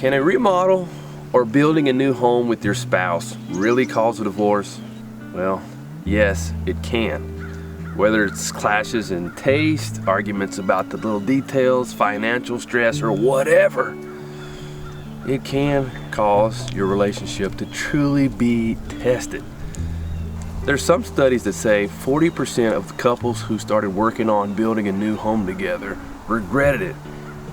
Can a remodel or building a new home with your spouse really cause a divorce? Well, yes, it can. Whether it's clashes in taste, arguments about the little details, financial stress, or whatever, it can cause your relationship to truly be tested. There's some studies that say 40% of the couples who started working on building a new home together regretted it,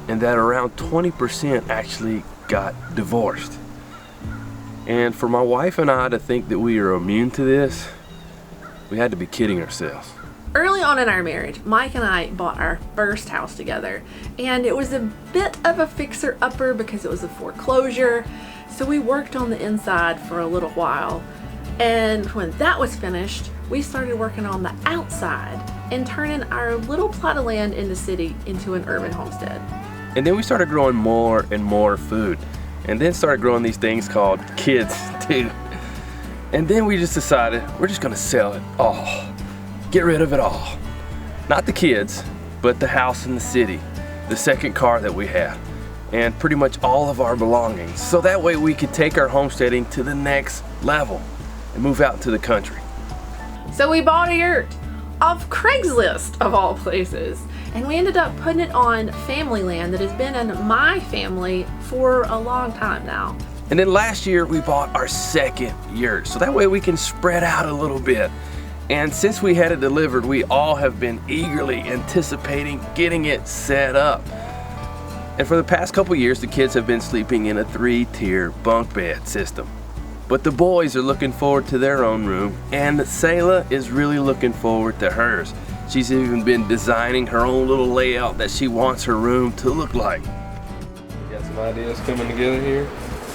and that around 20% actually got divorced. And for my wife and I to think that we are immune to this, we had to be kidding ourselves. Early on in our marriage, Mike and I bought our first house together, and it was a bit of a fixer-upper because it was a foreclosure, so we worked on the inside for a little while. And when that was finished, we started working on the outside and turning our little plot of land in the city into an urban homestead. And then we started growing more and more food, and then started growing these things called kids too. And then we just decided we're just gonna sell it all. Get rid of it all. Not the kids, but the house in the city, the second car that we had, and pretty much all of our belongings. So that way we could take our homesteading to the next level and move out into the country. So we bought a yurt off Craigslist of all places, and we ended up putting it on family land that has been in my family for a long time now. And then last year we bought our second yurt, so that way we can spread out a little bit. And since we had it delivered, we all have been eagerly anticipating getting it set up. And for the past couple years, the kids have been sleeping in a 3-tier bunk bed system. But the boys are looking forward to their own room, and Sayla is really looking forward to hers. She's even been designing her own little layout that she wants her room to look like. You got some ideas coming together here?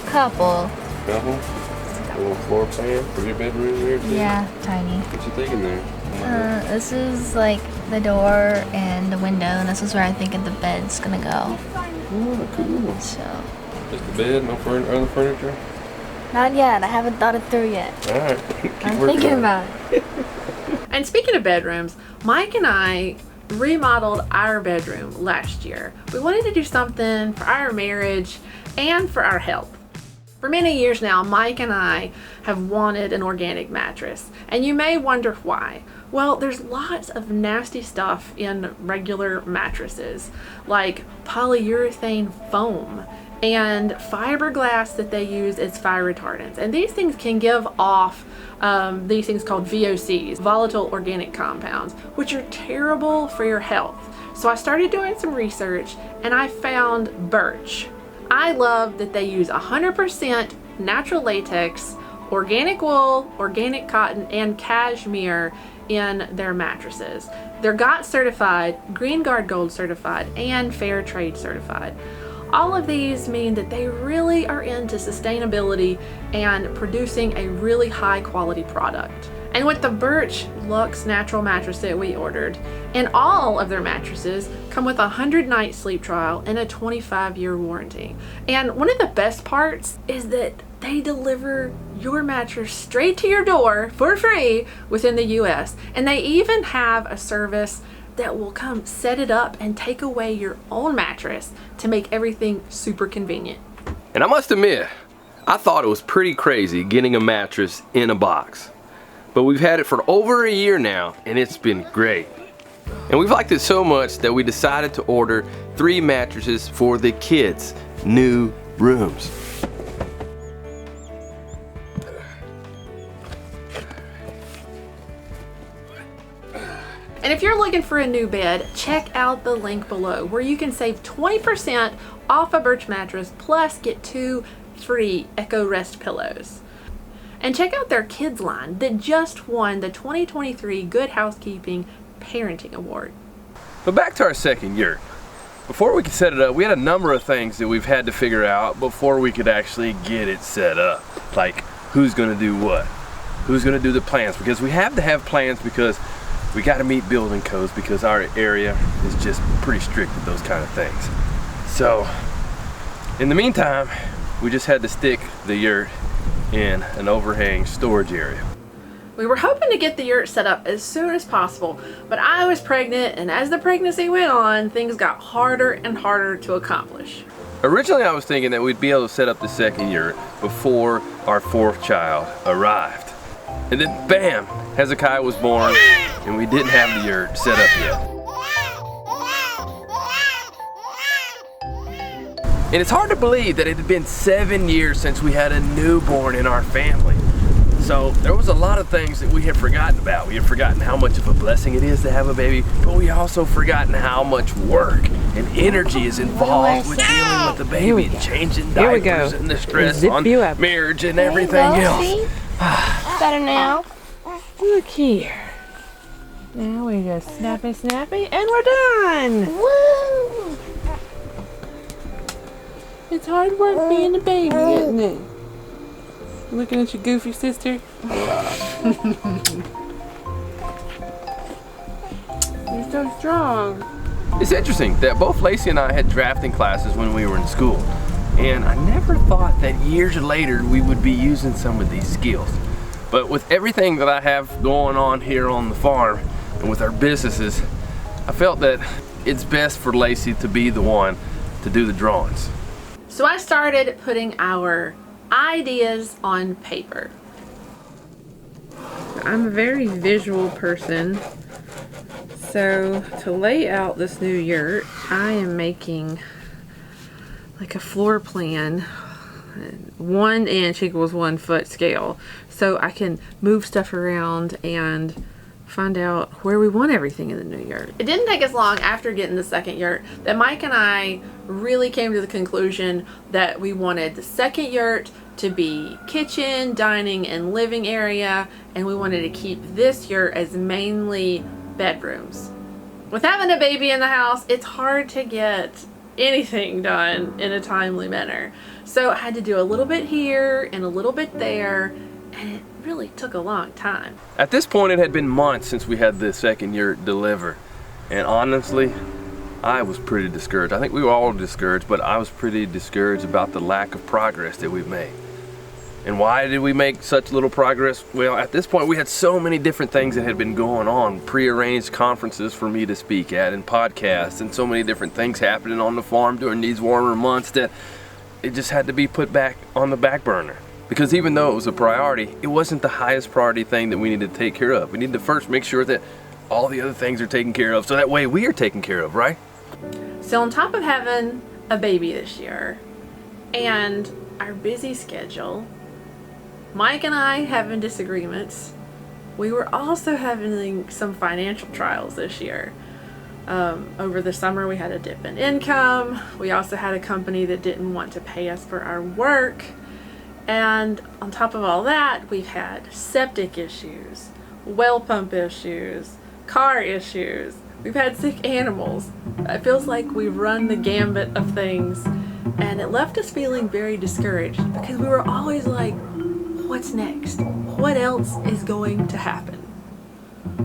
Couple. Couple? A little floor plan for your bedroom here too? Yeah, tiny. What you thinking there? This is like the door and the window, and this is where I think the bed's gonna go. Oh, cool. So. Just the bed, no other furniture? Not yet. I haven't thought it through yet. All right. I'm thinking about it. And speaking of bedrooms, Mike and I remodeled our bedroom last year. We wanted to do something for our marriage and for our health. For many years now, Mike and I have wanted an organic mattress, and you may wonder why. Well, there's lots of nasty stuff in regular mattresses, like polyurethane foam and fiberglass that they use as fire retardants. And these things can give off these things called VOCs, volatile organic compounds, which are terrible for your health. So I started doing some research, and I found Birch. I love that they use 100% natural latex, organic wool, organic cotton, and cashmere in their mattresses. They're GOTS certified, Green Guard Gold certified, and Fair Trade certified. All of these mean that they really are into sustainability and producing a really high quality product. And with the Birch Luxe Natural mattress that we ordered, and all of their mattresses come with a 100-night sleep trial and a 25-year warranty. And one of the best parts is that they deliver your mattress straight to your door for free within the US. And they even have a service that will come set it up and take away your own mattress to make everything super convenient. And I must admit, I thought it was pretty crazy getting a mattress in a box. But we've had it for over a year now, and it's been great. And we've liked it so much that we decided to order 3 mattresses for the kids' new rooms. And if you're looking for a new bed, check out the link below where you can save 20% off a Birch mattress plus get 2 free Echo Rest pillows. And check out their kids line that just won the 2023 Good Housekeeping Parenting Award. But back to our second yurt. Before we could set it up, we had a number of things that we've had to figure out before we could actually get it set up. Like, who's gonna do what? Who's gonna do the plans? Because we have to have plans because we gotta meet building codes because our area is just pretty strict with those kind of things. So, in the meantime, we just had to stick the yurt in an overhang storage area. We were hoping to get the yurt set up as soon as possible, but I was pregnant, and as the pregnancy went on, things got harder and harder to accomplish. Originally, I was thinking that we'd be able to set up the second yurt before our 4th child arrived. And then bam, Hezekiah was born, and we didn't have the yurt set up yet. And it's hard to believe that it had been 7 years since we had a newborn in our family. So there was a lot of things that we had forgotten about. We had forgotten how much of a blessing it is to have a baby, but we also forgotten how much work and energy is involved with dealing with the baby and changing diapers and the stress on marriage and everything else. Better now. Look here. Now we just snappy, and we're done. Woo! It's hard work being a baby, isn't it? Looking at your goofy sister. You're so strong. It's interesting that both Lacey and I had drafting classes when we were in school, and I never thought that years later we would be using some of these skills. But with everything that I have going on here on the farm and with our businesses, I felt that it's best for Lacey to be the one to do the drawings. So I started putting our ideas on paper. I'm a very visual person, so to lay out this new yurt, I am making like a floor plan, 1 inch equals 1 foot scale, so I can move stuff around and find out where we want everything in the new yurt. It didn't take us long after getting the second yurt that Mike and I really came to the conclusion that we wanted the second yurt to be kitchen, dining, and living area, and we wanted to keep this yurt as mainly bedrooms. With having a baby in the house, it's hard to get anything done in a timely manner. So I had to do a little bit here and a little bit there, and it really took a long time. At this point, it had been months since we had the second yurt delivered, and honestly, I was pretty discouraged. I think we were all discouraged, but I was pretty discouraged about the lack of progress that we've made. And why did we make such little progress? Well, at this point, we had so many different things that had been going on, prearranged conferences for me to speak at and podcasts, and so many different things happening on the farm during these warmer months that it just had to be put back on the back burner. Because even though it was a priority, it wasn't the highest priority thing that we needed to take care of. We need to first make sure that all the other things are taken care of, so that way we are taken care of, right? So on top of having a baby this year and our busy schedule, Mike and I having disagreements, we were also having some financial trials this year. Over the summer we had a dip in income. We also had a company that didn't want to pay us for our work. And on top of all that, we've had septic issues, well pump issues, car issues. We've had sick animals. It feels like we've run the gambit of things, and it left us feeling very discouraged because we were always like, what's next? What else is going to happen?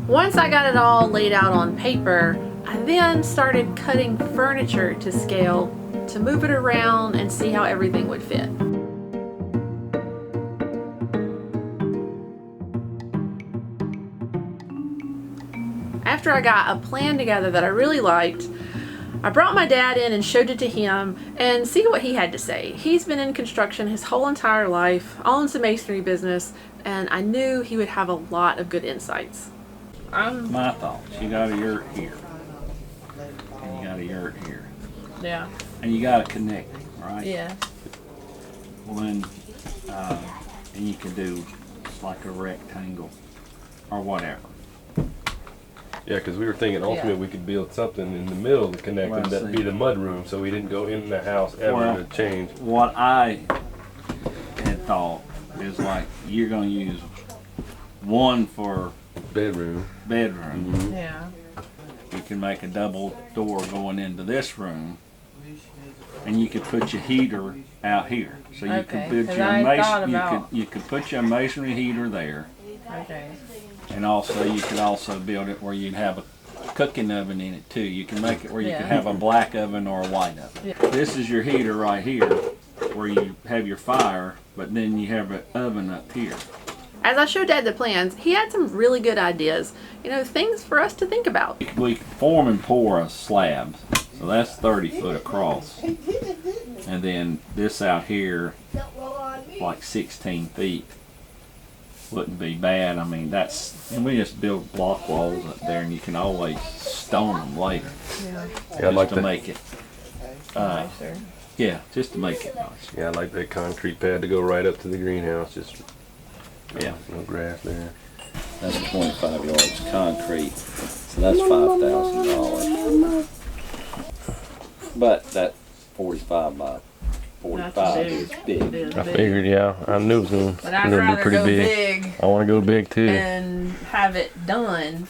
Once I got it all laid out on paper, I then started cutting furniture to scale to move it around and see how everything would fit. After I got a plan together that I really liked, I brought my dad in and showed it to him and see what he had to say. He's been in construction his whole entire life, owns a masonry business, and I knew he would have a lot of good insights. My thoughts. You got a yurt here. And you got a yurt here. Yeah. And you got it connected, right? Yeah. Well then, and you can do like a rectangle or whatever. Yeah, because we were thinking ultimately we could build something in the middle to connect Well, and that'd see. be the mud room, so we didn't go in the house ever Well, to change. What I had thought is like you're gonna use one for Bedroom. bedroom. Yeah. You can make a double door going into this room, and you could put your heater out here. So you Okay, could put 'cause your I thought about- you could put your masonry heater there, Okay. and also you could also build it where you'd have a cooking oven in it too. You can make it where you could have a black oven or a white oven. Yeah. This is your heater right here, where you have your fire, but then you have an oven up here. As I showed Dad the plans, he had some really good ideas. You know, things for us to think about. We form and pour a slab, so that's 30 foot across. And then this out here, like 16 feet. Wouldn't be bad. I mean, and we just build block walls up there, and you can always stone them later. Yeah. Yeah, I like to that. make it. Nicer. Yeah, just to make it nice. Yeah, I like that concrete pad to go right up to the greenhouse. Just Yeah. no grass there. That's 25 yards concrete, so that's $5,000. But that 45 by 45 is big. It is I big. figured, yeah, I knew it was gonna, But I'd gonna be rather pretty go big. big I want to go big too. and have it done,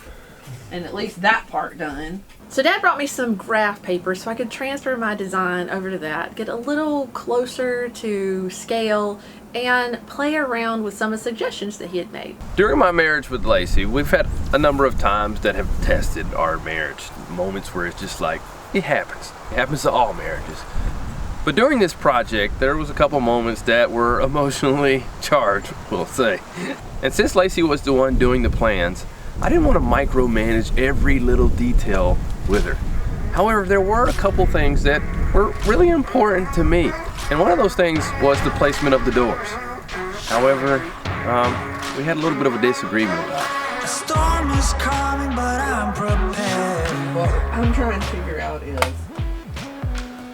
and at least that part done. So Dad brought me some graph paper so I could transfer my design over to that, get a little closer to scale, and play around with some of the suggestions that he had made. During my marriage with Lacey, we've had a number of times that have tested our marriage. Moments where it's just like, it happens. It happens to all marriages. But during this project, there was a couple moments that were emotionally charged, we'll say. And since Lacey was the one doing the plans, I didn't want to micromanage every little detail with her. However, there were a couple things that were really important to me. And one of those things was the placement of the doors. However, we had a little bit of a disagreement about it. A storm is coming, but I'm prepared. What I'm trying to figure out is,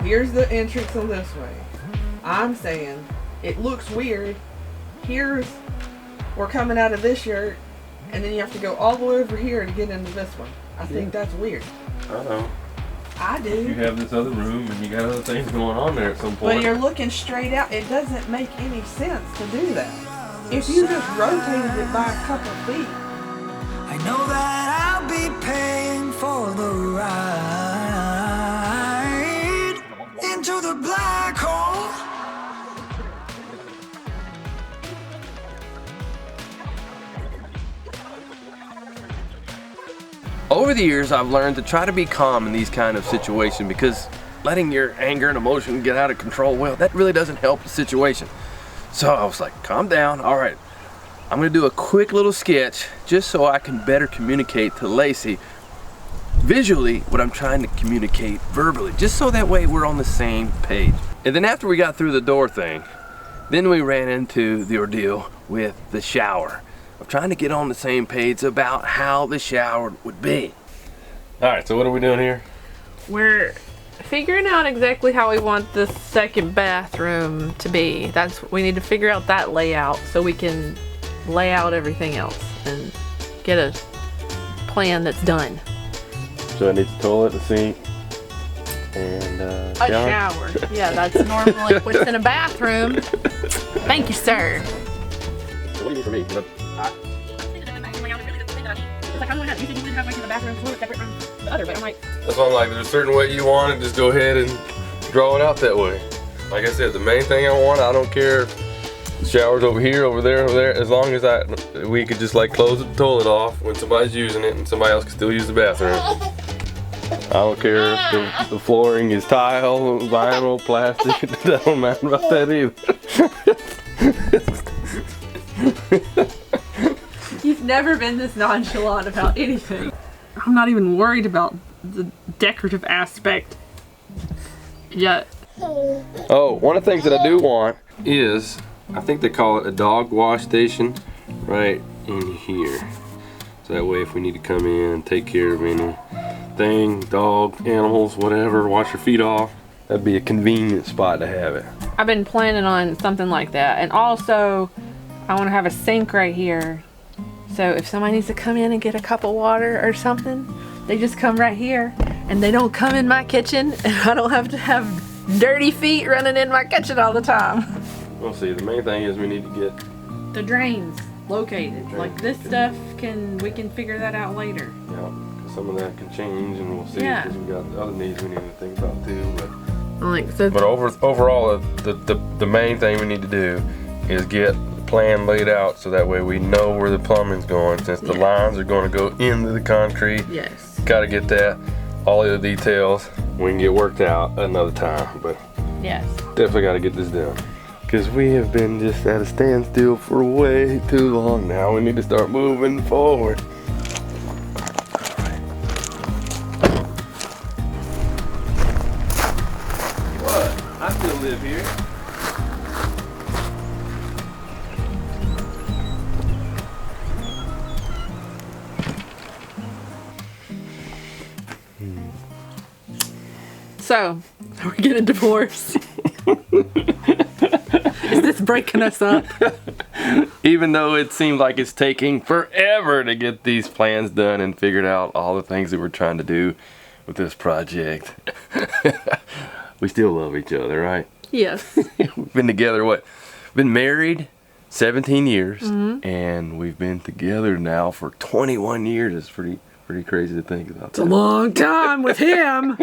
here's the entrance on this way. I'm saying it looks weird. We're coming out of this yurt, and then you have to go all the way over here to get into this one. I think that's weird. I know. I do. You have this other room and you got other things going on there at some point. But you're looking straight out. It doesn't make any sense to do that. If you just rotated it by a couple feet. I know that I'll be paying for the ride into the black hole. Over the years, I've learned to try to be calm in these kind of situations because letting your anger and emotion get out of control, well, that really doesn't help the situation. So I was like, calm down. All right, I'm gonna do a quick little sketch just so I can better communicate to Lacey visually what I'm trying to communicate verbally, just so that way we're on the same page. And then after we got through the door thing, then we ran into the ordeal with the shower. Of trying to get on the same page about how the shower would be. All right, so what are we doing here? We're figuring out exactly how we want the second bathroom to be. We need to figure out that layout so we can lay out everything else and get a plan that's done. So it needs a toilet, a sink, and A shower. Yeah, that's normally what's in a bathroom. Thank you, sir. So what do you need from me? That's why I'm like, there's a certain way you want it, just go ahead and draw it out that way. Like I said, the main thing I want, I don't care if the shower's over here, over there, as long as we could just like close the toilet off when somebody's using it and somebody else can still use the bathroom. I don't care if the flooring is tile, vinyl, plastic, it doesn't matter about that either. You've never been this nonchalant about anything. I'm not even worried about the decorative aspect yet. Oh, one of the things that I do want is, I think they call it a dog wash station right in here. So that way if we need to come in and take care of anything, dog, animals, whatever, wash your feet off, that'd be a convenient spot to have it. I've been planning on something like that. And also, I want to have a sink right here. So if somebody needs to come in and get a cup of water or something, they just come right here and they don't come in my kitchen and I don't have to have dirty feet running in my kitchen all the time. We'll see, the main thing is we need to get The drains located. Like this stuff, we can figure that out later. out, because some of that can change and we'll see, Yeah. because we got other needs we need to think about too. But overall, the main thing we need to do is get the plan laid out so that way we know where the plumbing's going, since the lines are going to go into the concrete. yes. Got to get that, all of the details, we can get worked out another time, but Yes. definitely got to get this done. Because we have been just at a standstill for way too long now. We need to start moving forward. What? I still live here. So, are we getting divorced? Is this breaking us up? Even though it seems like it's taking forever to get these plans done and figured out all the things that we're trying to do with this project, we still love each other, right? Yes. We've been together, what? We've been married 17 years, and we've been together now for 21 years. It's pretty crazy to think about. It's a long time with him.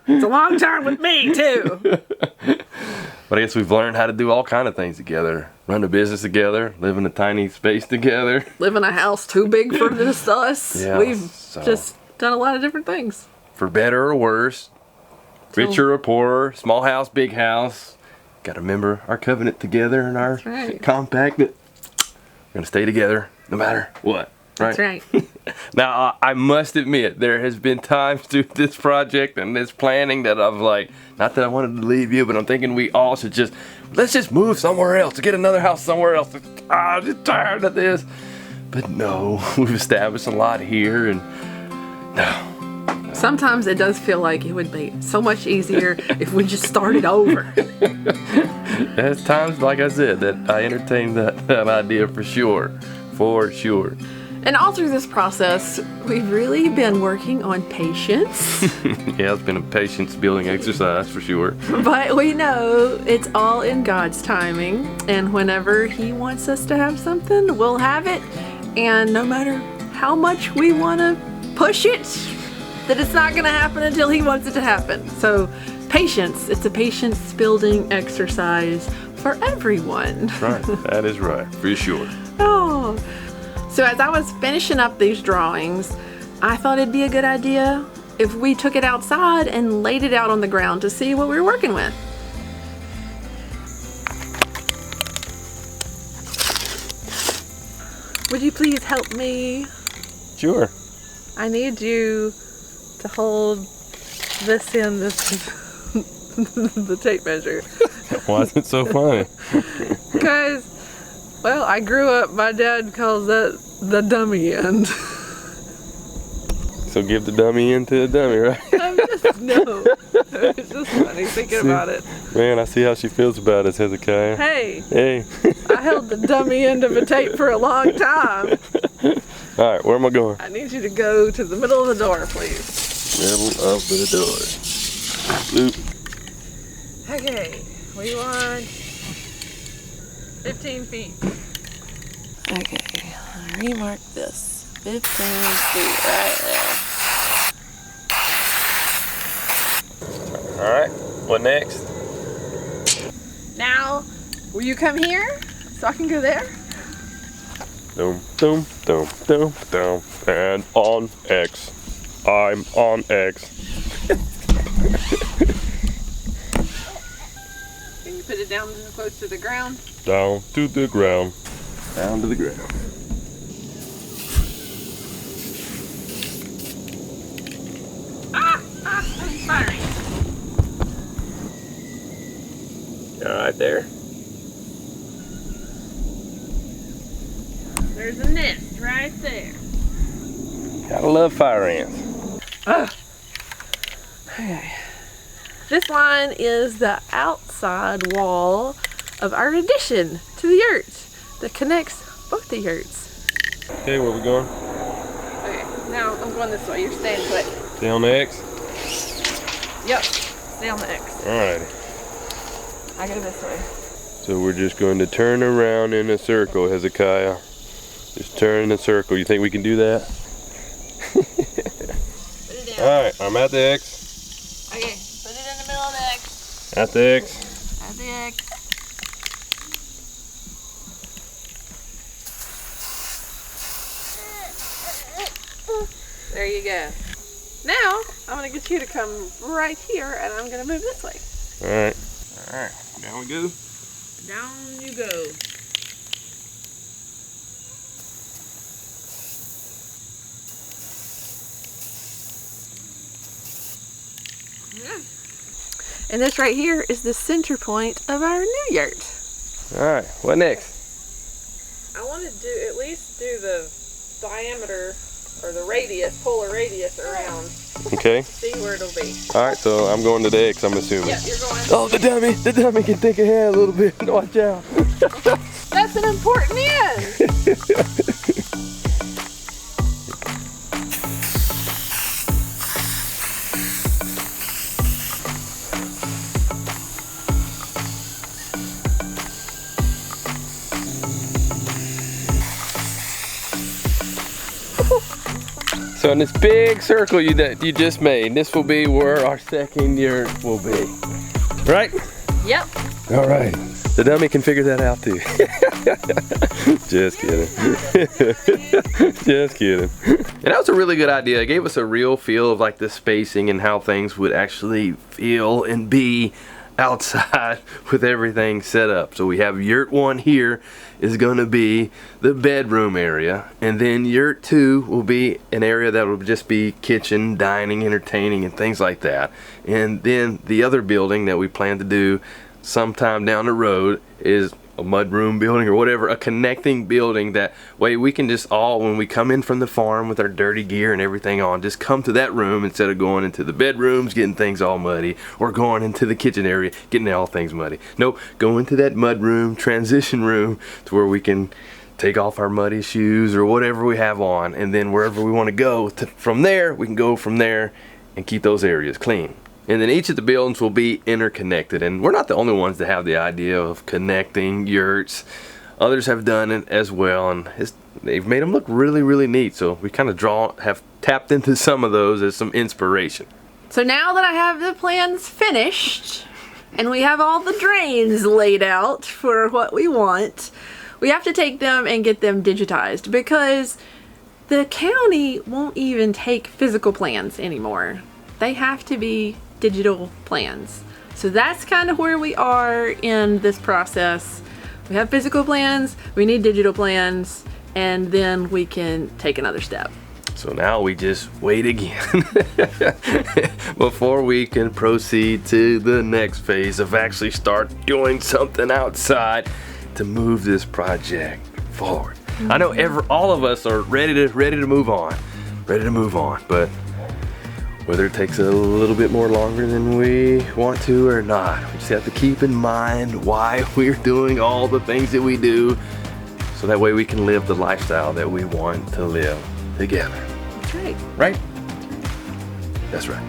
It's a long time with me, too. But I guess we've learned how to do all kind of things together. Run a business together, live in a tiny space together. Live in a house too big for just us. Yeah, We've just done a lot of different things. For better or worse, richer or poorer, small house, big house. Got to remember our covenant together and our compact that we're going to stay together no matter what. Right? That's right. Now, I must admit, there has been times through this project and this planning that I've like, not that I wanted to leave you, but I'm thinking we all should let's just move somewhere else, to get another house somewhere else. I'm just tired of this. But no, we've established a lot here, and no. Sometimes it does feel like it would be so much easier if we just started over. There's times, like I said, that I entertain that idea for sure. For sure. And all through this process, we've really been working on patience. Yeah, it's been a patience building exercise for sure. But we know it's all in God's timing. And whenever He wants us to have something, we'll have it. And no matter how much we want to push it, that it's not going to happen until He wants it to happen. So patience, it's a patience building exercise for everyone. Right, that is right, for sure. Oh. So as I was finishing up these drawings, I thought it'd be a good idea if we took it outside and laid it out on the ground to see what we were working with. Would you please help me? Sure. I need you to hold this in the tape measure. Why is it so funny? Because, well, I grew up, my dad calls that the dummy end. So give the dummy end to the dummy, right? No. It's just funny thinking about it. Man, I see how she feels about it, Hezekiah. Hey, Hey. I held the dummy end of a tape for a long time. All right, where am I going? I need you to go to the middle of the door, please. Middle of the door. Loop. Okay, we want 15 feet. Okay, remark this. 15 feet right there. All right, what next? Now, will you come here so I can go there? Doom, doom, doom, doom, doom. And on X. I'm on X. Can you put it down close to the ground? Down to the ground. Down to the ground. Firing. All right, there. There's a nest right there. Gotta love fire ants. Okay. This line is the outside wall of our addition to the yurt that connects both the yurts. Okay, where we going? Okay, now I'm going this way. You're staying put. Stay on the X? Yep, stay on the X. Alrighty. I go this way. So we're just going to turn around in a circle, Hezekiah. Just turn in a circle. You think we can do that? Put it down. Alright, I'm at the X. Okay, put it in the middle of the X. At the X. At the X. There you go. Now, I'm going to get you to come right here, and I'm going to move this way. Alright. Alright, down we go. Down you go. And this right here is the center point of our new yurt. All right, what next? I want to do at least do the diameter or the radius, polar radius around. Okay. See where it'll be. All right, so I'm going to the X, I'm assuming. Yeah, you're going. Oh, the dummy can think ahead a little bit. Watch out. That's an important end. So in this big circle that you just made, this will be where our second yurt will be. Right? Yep. All right. The dummy can figure that out too. Just kidding. Just kidding. And that was a really good idea. It gave us a real feel of like the spacing and how things would actually feel and be outside with everything set up. So we have yurt 1 here is going to be the bedroom area, and then yurt 2 will be an area that will just be kitchen, dining, entertaining, and things like that. And then the other building that we plan to do sometime down the road is a mudroom building or whatever, a connecting building. That way we can just all, when we come in from the farm with our dirty gear and everything on, just come to that room instead of going into the bedrooms getting things all muddy, or going into the kitchen area getting all things muddy. Nope, go into that mudroom, transition room, to where we can take off our muddy shoes or whatever we have on, and then wherever we want to go from there, we can go from there and keep those areas clean. And then each of the buildings will be interconnected, and we're not the only ones that have the idea of connecting yurts. Others have done it as well, and they've made them look really, really neat. So we kind of have tapped into some of those as some inspiration. So now that I have the plans finished and we have all the drains laid out for what we want, we have to take them and get them digitized, because the county won't even take physical plans anymore. They have to be digital plans. So that's kind of where we are in this process. We have physical plans, we need digital plans, and then we can take another step. So now we just wait again before we can proceed to the next phase of actually start doing something outside to move this project forward. I know all of us are ready to move on, but whether it takes a little bit more longer than we want to or not, we just have to keep in mind why we're doing all the things that we do, so that way we can live the lifestyle that we want to live together. That's right. Right? That's right.